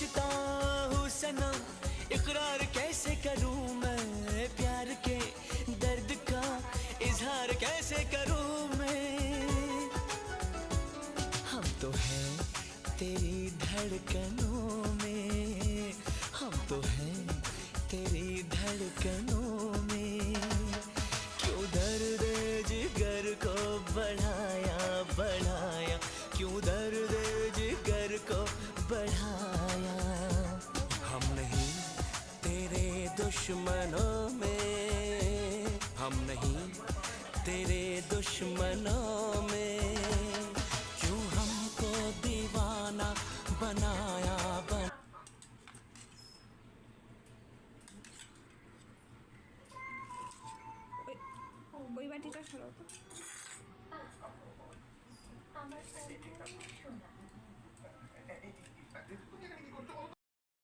सोचता हूँ सनम, इकरार कैसे करूँ मैं, प्यार के दर्द का इजहार कैसे करूँ मैं। हम तो हैं तेरी धड़कनों में, हम तो हैं तेरी धड़कनों में। क्यों दर्द जिगर को बढ़ाया बढ़ाया, क्यों दर्द जिगर को बढ़ाया। हम नहीं तेरे दुश्मनों में, हम नहीं तेरे दुश्मनों में। क्यों हमको दीवाना बनाया ওই বাটিটা সরাও তো।